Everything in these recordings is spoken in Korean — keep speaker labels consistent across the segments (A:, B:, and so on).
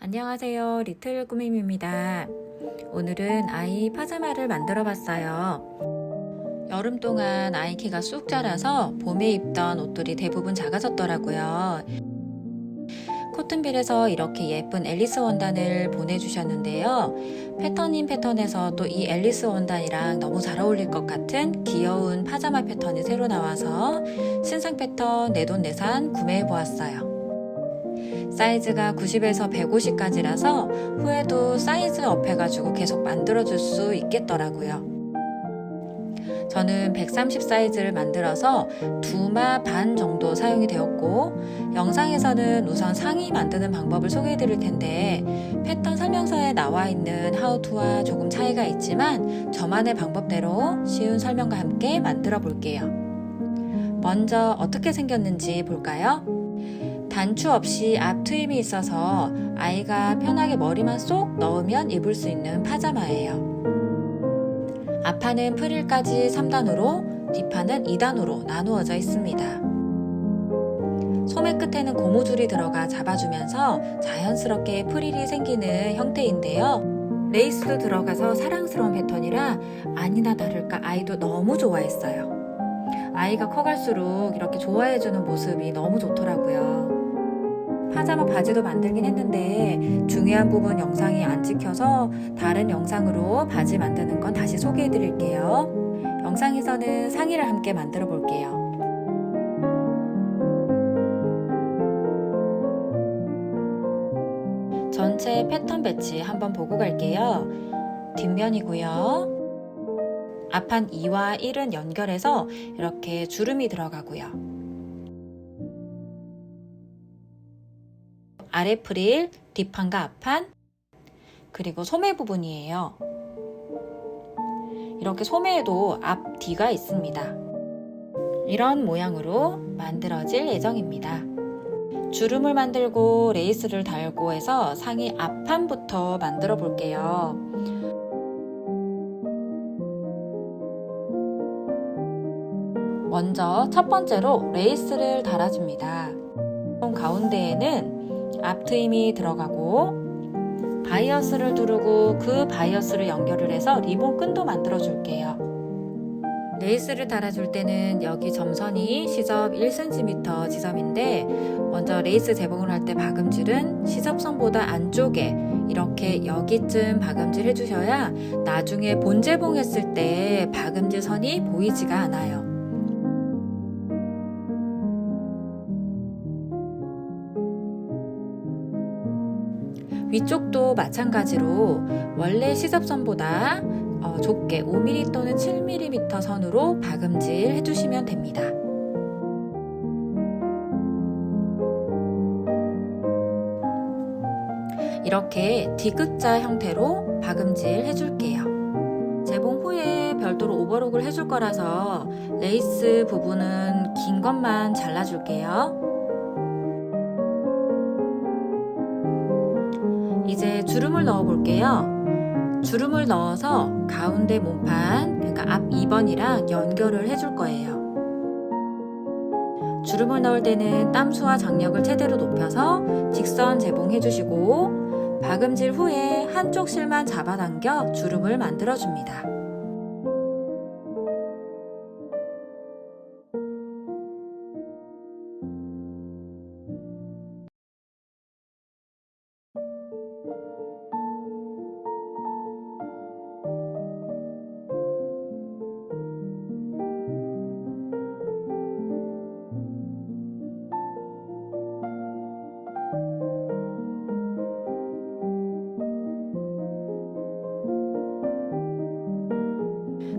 A: 안녕하세요. 리틀 꾸밈입니다. 오늘은 아이 파자마를 만들어 봤어요. 여름 동안 아이 키가 쑥 자라서 봄에 입던 옷들이 대부분 작아졌더라고요. 코튼빌에서 이렇게 예쁜 앨리스 원단을 보내주셨는데요. 패턴인 패턴에서 또 이 앨리스 원단이랑 너무 잘 어울릴 것 같은 귀여운 파자마 패턴이 새로 나와서 신상 패턴 내돈내산 구매해 보았어요. 사이즈가 90에서 150까지라서 후에도 사이즈 업해가지고 계속 만들어줄 수 있겠더라고요. 저는 130 사이즈를 만들어서 2마 반 정도 사용이 되었고, 영상에서는 우선 상의 만드는 방법을 소개해 드릴 텐데 패턴 설명서에 나와 있는 하우투와 조금 차이가 있지만 저만의 방법대로 쉬운 설명과 함께 만들어 볼게요. 먼저 어떻게 생겼는지 볼까요? 단추 없이 앞 트임이 있어서 아이가 편하게 머리만 쏙 넣으면 입을 수 있는 파자마예요. 앞판은 프릴까지 3단으로 뒷판은 2단으로 나누어져 있습니다. 소매 끝에는 고무줄이 들어가 잡아주면서 자연스럽게 프릴이 생기는 형태인데요. 레이스도 들어가서 사랑스러운 패턴이라 아니나 다를까 아이도 너무 좋아했어요. 아이가 커갈수록 이렇게 좋아해주는 모습이 너무 좋더라고요. 파자마 바지도 만들긴 했는데 중요한 부분 영상이 안 찍혀서 다른 영상으로 바지 만드는 건 다시 소개해 드릴게요. 영상에서는 상의를 함께 만들어 볼게요. 전체 패턴 배치 한번 보고 갈게요. 뒷면이고요. 앞판 2와 1은 연결해서 이렇게 주름이 들어가고요. 아래 프릴, 뒷판과 앞판, 그리고 소매 부분이에요. 이렇게 소매에도 앞, 뒤가 있습니다. 이런 모양으로 만들어질 예정입니다. 주름을 만들고 레이스를 달고 해서 상의 앞판부터 만들어 볼게요. 먼저 첫 번째로 레이스를 달아줍니다. 가운데에는 앞 트임이 들어가고 바이어스를 두르고 그 바이어스를 연결을 해서 리본 끈도 만들어 줄게요. 레이스를 달아줄 때는 여기 점선이 시접 1cm 지점인데 먼저 레이스 재봉을 할 때 박음질은 시접선보다 안쪽에 이렇게 여기쯤 박음질 해주셔야 나중에 본재봉 했을 때 박음질 선이 보이지가 않아요. 위쪽도 마찬가지로 원래 시접선보다 좁게 5mm 또는 7mm 선으로 박음질 해주시면 됩니다. 이렇게 D자 형태로 박음질 해줄게요. 재봉 후에 별도로 오버록을 해줄 거라서 레이스 부분은 긴 것만 잘라줄게요. 이제 주름을 넣어 볼게요. 주름을 넣어서 가운데 몸판, 그러니까 앞 2번이랑 연결을 해줄 거예요. 주름을 넣을 때는 땀수와 장력을 최대로 높여서 직선 재봉해 주시고 박음질 후에 한쪽 실만 잡아당겨 주름을 만들어 줍니다.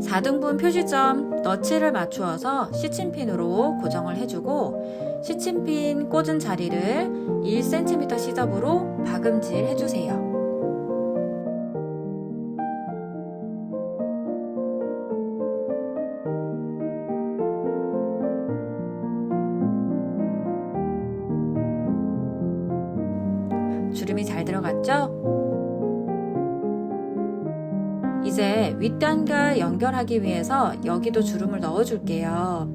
A: (4등분) 표시점 너치를 맞추어서 시침핀으로 고정을 해주고 시침핀 꽂은 자리를 1cm 시접으로 박음질 해주세요. 주름이 잘 들어갔죠? 이제 윗단과 연결하기 위해서 여기도 주름을 넣어 줄게요.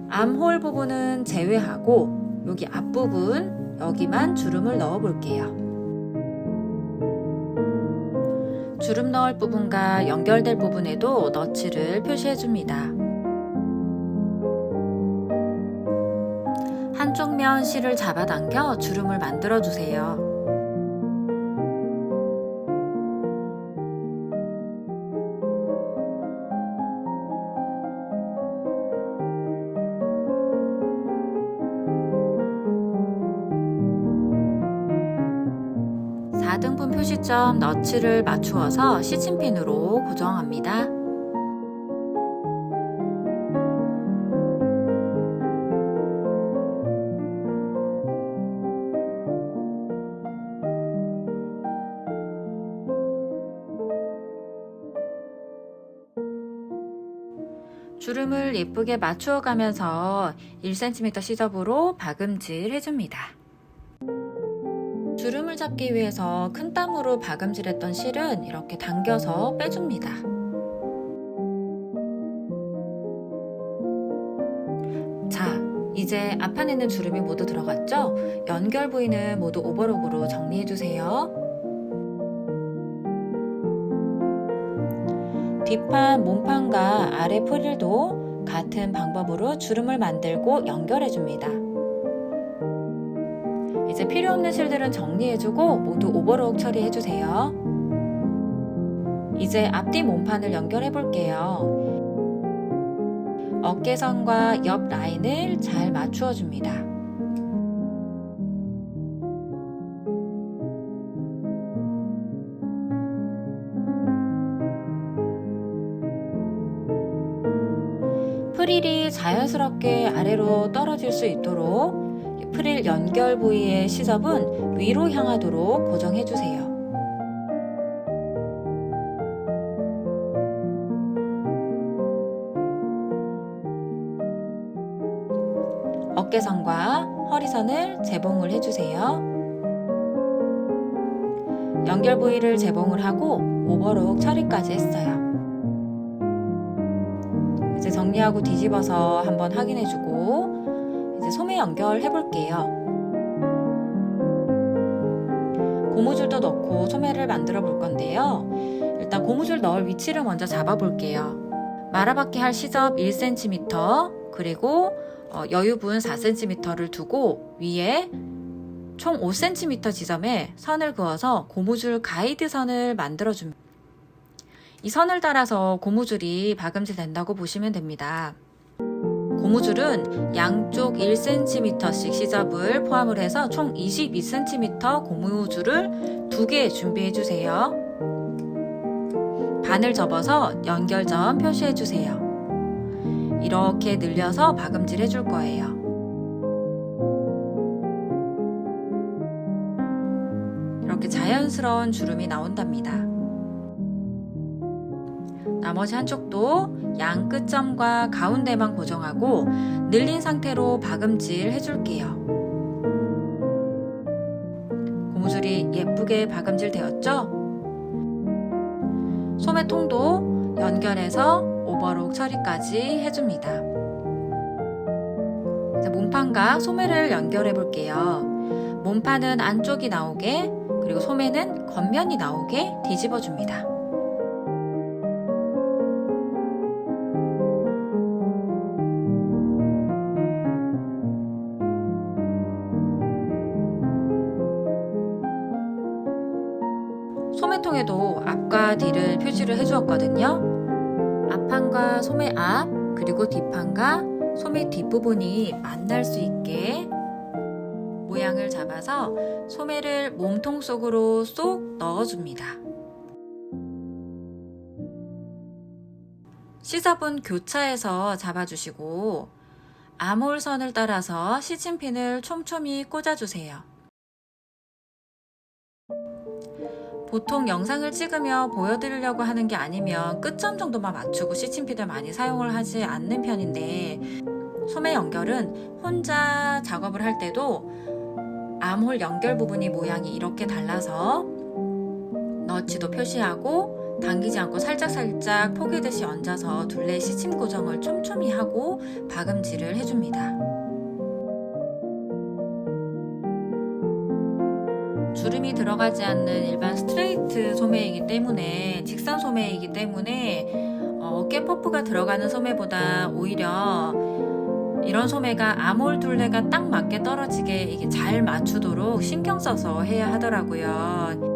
A: 암홀 부분은 제외하고 여기 앞부분 여기만 주름을 넣어 볼게요. 주름 넣을 부분과 연결될 부분에도 너치를 표시해줍니다. 한쪽 면 실을 잡아당겨 주름을 만들어주세요. 등분 표시점 너치를 맞추어서 시침핀으로 고정합니다. 주름을 예쁘게 맞추어 가면서 1cm 시접으로 박음질 해줍니다. 주름을 잡기 위해서 큰 땀으로 박음질했던 실은 이렇게 당겨서 빼줍니다. 자, 이제 앞판에 있는 주름이 모두 들어갔죠? 연결 부위는 모두 오버록으로 정리해주세요. 뒷판 몸판과 아래 프릴도 같은 방법으로 주름을 만들고 연결해줍니다. 이제 필요 없는 실들은 정리해주고 모두 오버록 처리해주세요. 이제 앞뒤 몸판을 연결해 볼게요. 어깨선과 옆 라인을 잘 맞추어 줍니다. 프릴이 자연스럽게 아래로 떨어질 수 있도록 프릴 연결 부위의 시접은 위로 향하도록 고정해주세요. 어깨선과 허리선을 재봉을 해주세요. 연결 부위를 재봉을 하고 오버록 처리까지 했어요. 이제 정리하고 뒤집어서 한번 확인해주고 이제 소매 연결 해볼게요. 고무줄도 넣고 소매를 만들어 볼 건데요. 일단 고무줄 넣을 위치를 먼저 잡아 볼게요. 말아받기 할 시접 1cm 그리고 여유분 4cm를 두고 위에 총 5cm 지점에 선을 그어서 고무줄 가이드 선을 만들어 줍니다. 이 선을 따라서 고무줄이 박음질 된다고 보시면 됩니다. 고무줄은 양쪽 1cm씩 시접을 포함을 해서 총 22cm 고무줄을 2개 준비해 주세요. 반을 접어서 연결점 표시해 주세요. 이렇게 늘려서 박음질 해줄 거예요. 이렇게 자연스러운 주름이 나온답니다. 나머지 한쪽도 양 끝점과 가운데만 고정하고 늘린 상태로 박음질 해줄게요. 고무줄이 예쁘게 박음질 되었죠? 소매통도 연결해서 오버록 처리까지 해줍니다. 몸판과 소매를 연결해 볼게요. 몸판은 안쪽이 나오게 그리고 소매는 겉면이 나오게 뒤집어 줍니다. 소매통에도 앞과 뒤를 표시를 해주었거든요. 앞판과 소매 앞 그리고 뒷판과 소매 뒷부분이 만날 수 있게 모양을 잡아서 소매를 몸통 속으로 쏙 넣어줍니다. 시접은 교차해서 잡아주시고 암홀선을 따라서 시침핀을 촘촘히 꽂아주세요. 보통 영상을 찍으며 보여드리려고 하는 게 아니면 끝점 정도만 맞추고 시침핀을 많이 사용을 하지 않는 편인데 소매 연결은 혼자 작업을 할 때도 암홀 연결 부분이 모양이 이렇게 달라서 너치도 표시하고 당기지 않고 살짝살짝 포개듯이 얹어서 둘레 시침 고정을 촘촘히 하고 박음질을 해줍니다. 주름이 들어가지 않는 일반 스트레이트 소매이기 때문에, 직선 소매이기 때문에 어깨 퍼프가 들어가는 소매보다 오히려 이런 소매가 아몰 둘레가 딱 맞게 떨어지게 이게 잘 맞추도록 신경 써서 해야 하더라고요.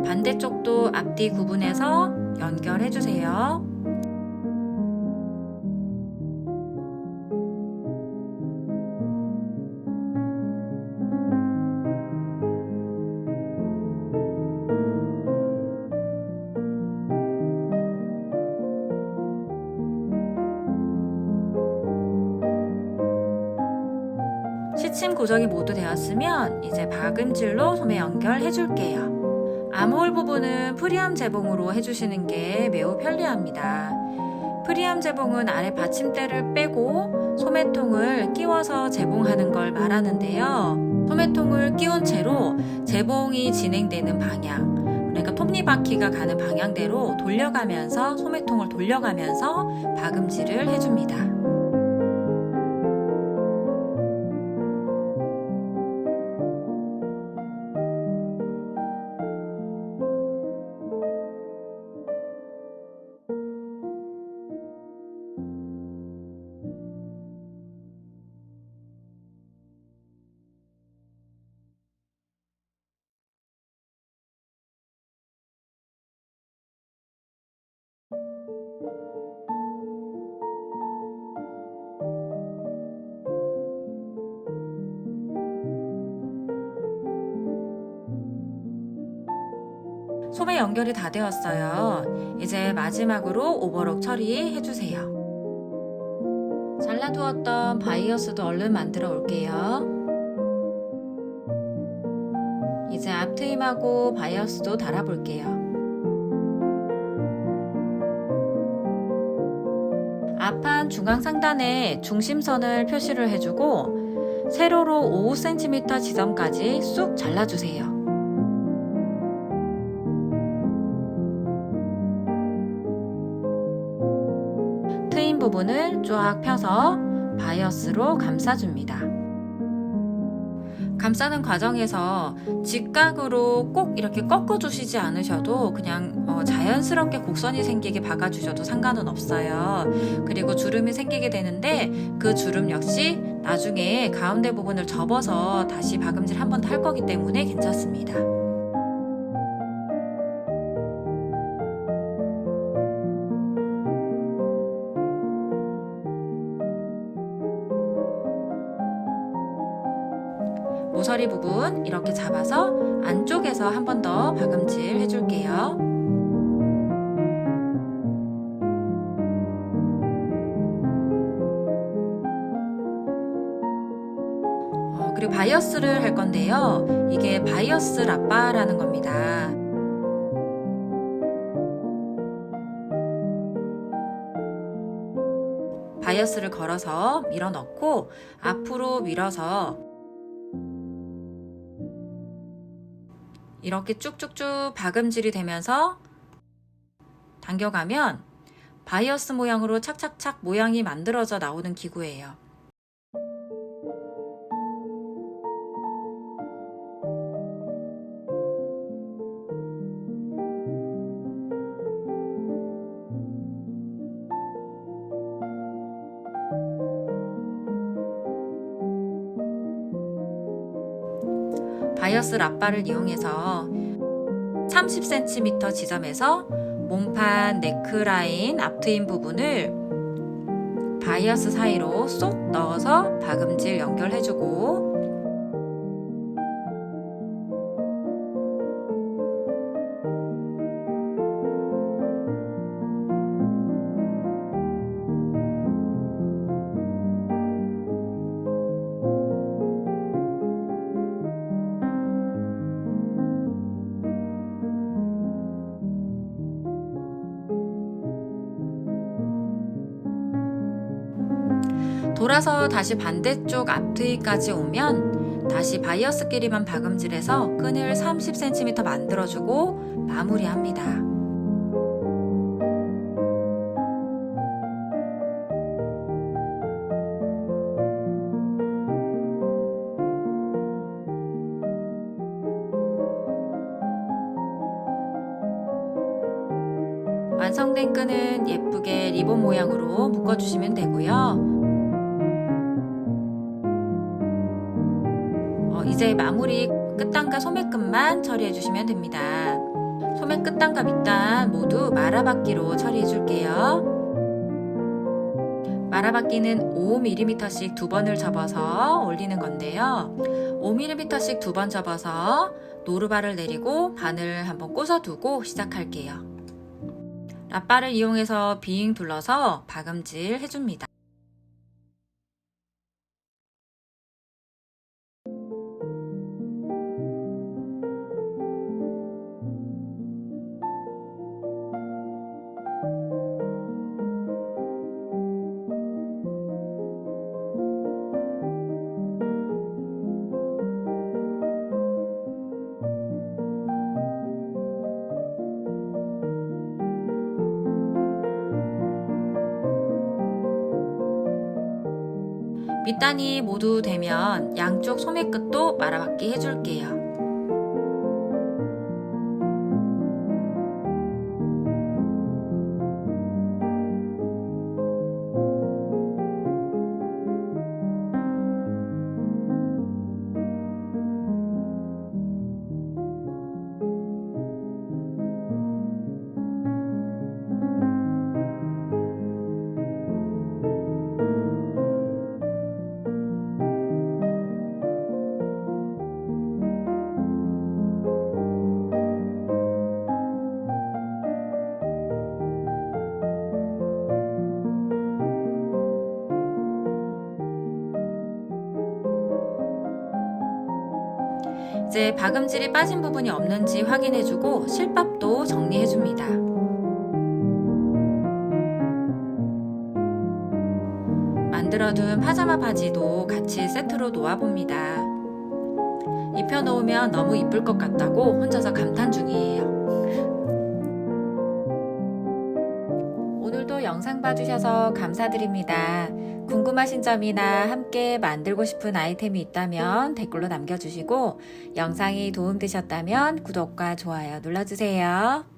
A: 반대쪽도 앞뒤 구분해서 연결해 주세요. 시침 고정이 모두 되었으면 이제 박음질로 소매 연결해 줄게요. 아몰 부분은 프리암 재봉으로 해주시는 게 매우 편리합니다. 프리암 재봉은 아래 받침대를 빼고 소매통을 끼워서 재봉하는 걸 말하는데요. 소매통을 끼운 채로 재봉이 진행되는 방향, 그러니까 톱니바퀴가 가는 방향대로 돌려가면서 소매통을 돌려가면서 박음질을 해줍니다. 소매 연결이 다 되었어요. 이제 마지막으로 오버록 처리해주세요. 잘라두었던 바이어스도 얼른 만들어 올게요. 이제 앞트임하고 바이어스도 달아볼게요. 앞판 중앙 상단에 중심선을 표시를 해주고 세로로 5cm 지점까지 쑥 잘라주세요. 트임 부분을 쫙 펴서 바이어스로 감싸줍니다. 감싸는 과정에서 직각으로 꼭 이렇게 꺾어주시지 않으셔도 그냥 자연스럽게 곡선이 생기게 박아주셔도 상관은 없어요. 그리고 주름이 생기게 되는데 그 주름 역시 나중에 가운데 부분을 접어서 다시 박음질 한 번 더 할 거기 때문에 괜찮습니다. 모서리 부분 이렇게 잡아서 안쪽에서 한 번 더 박음질 해줄게요. 그리고 바이어스를 할 건데요. 이게 바이어스 라빠라는 겁니다. 바이어스를 걸어서 밀어 넣고 앞으로 밀어서 이렇게 쭉쭉쭉 박음질이 되면서 당겨가면 바이어스 모양으로 착착착 모양이 만들어져 나오는 기구예요. 바이어스 랍바를 이용해서 30cm 지점에서 몸판 네크라인 앞트임 부분을 바이어스 사이로 쏙 넣어서 박음질 연결해주고 돌아서 다시 반대쪽 앞트임까지 오면 다시 바이어스끼리만 박음질해서 끈을 30cm 만들어주고 마무리합니다. 완성된 끈은 예쁘게 리본 모양으로 묶어주시면 되고요. 이제 마무리 끝단과 소매끝만 처리해 주시면 됩니다. 소매 끝단과 밑단 모두 말아받기로 처리해 줄게요. 말아받기는 5mm씩 두 번을 접어서 올리는 건데요. 5mm씩 두 번 접어서 노루발을 내리고 바늘 한번 꽂아 두고 시작할게요. 랍바를 이용해서 빙 둘러서 박음질 해줍니다. 밑단이 모두 되면 양쪽 소매끝도 말아받기 해줄게요. 이제 박음질이 빠진 부분이 없는지 확인해주고 실밥도 정리해줍니다. 만들어둔 파자마 바지도 같이 세트로 놓아봅니다. 입혀놓으면 너무 이쁠 것 같다고 혼자서 감탄 중이에요. 오늘도 영상 봐주셔서 감사드립니다. 궁금하신 점이나 함께 만들고 싶은 아이템이 있다면 댓글로 남겨주시고 영상이 도움되셨다면 구독과 좋아요 눌러주세요.